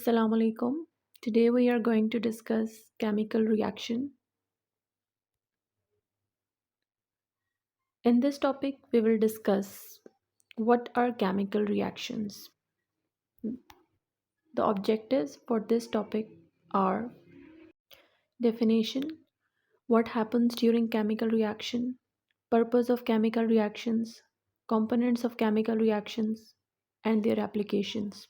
Assalamu alaikum. Today we are going to discuss chemical reaction. In this topic, we will discuss what are chemical reactions. The objectives for this topic are definition, what happens during chemical reaction, purpose of chemical reactions, components of chemical reactions, and their applications.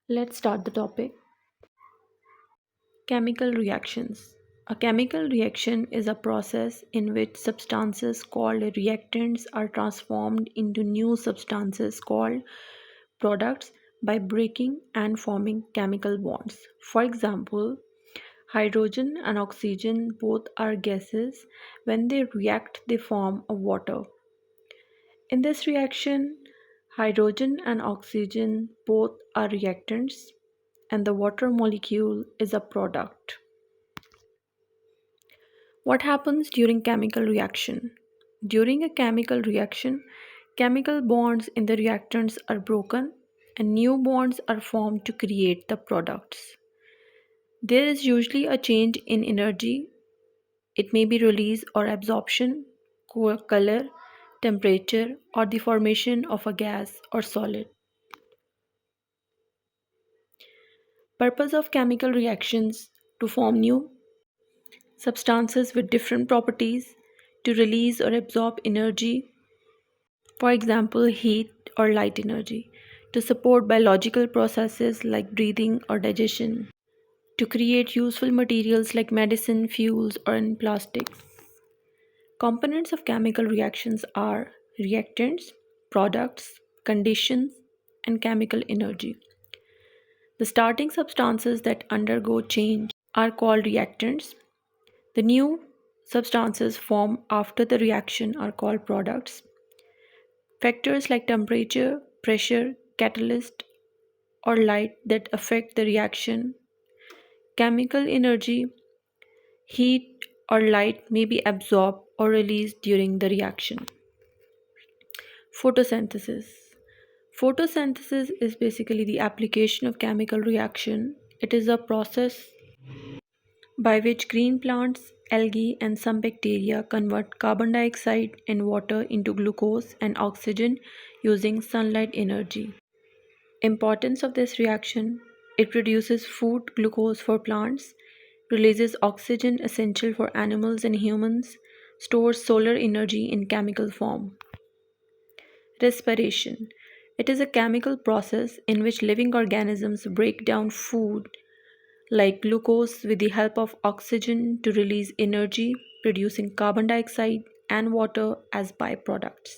Let's start the topic. Chemical reactions. A chemical reaction is a process in which substances called reactants are transformed into new substances called products by breaking and forming chemical bonds. For example, hydrogen and oxygen both are gases. When they react, they form a water. In this reaction, hydrogen and oxygen both are reactants, and the water molecule is a product. What happens during chemical reaction? During a chemical reaction, chemical bonds in the reactants are broken and new bonds are formed to create the products. There is usually a change in energy. It may be release or absorption, color, temperature, or the formation of a gas or solid. Purpose of chemical reactions to form new substances with different properties, to release or absorb energy, for example, heat or light energy, to support biological processes like breathing or digestion, to create useful materials like medicine, fuels, or in plastics. Components of chemical reactions are reactants, products, conditions, and chemical energy. The starting substances that undergo change are called reactants. The new substances formed after the reaction are called products. Factors like temperature, pressure, catalyst, or light that affect the reaction. Chemical energy, heat, or light may be absorbed or released during the reaction. Photosynthesis. Photosynthesis is basically the application of chemical reaction. It is a process by which green plants, algae, and some bacteria convert carbon dioxide and water into glucose and oxygen using sunlight energy. Importance of this reaction: it produces food glucose for plants, releases oxygen essential for animals and humans, stores solar energy in chemical form. Respiration. It is a chemical process in which living organisms break down food like glucose with the help of oxygen to release energy, producing carbon dioxide and water as byproducts.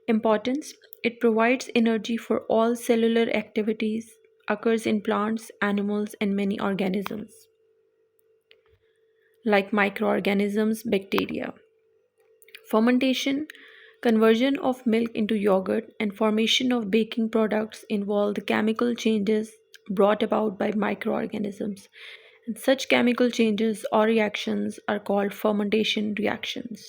Importance: it provides energy for all cellular activities, occurs in plants, animals, and many organisms, like microorganisms, bacteria. Fermentation, conversion of milk into yogurt, and formation of baking products involve the chemical changes brought about by microorganisms. And such chemical changes or reactions are called fermentation reactions.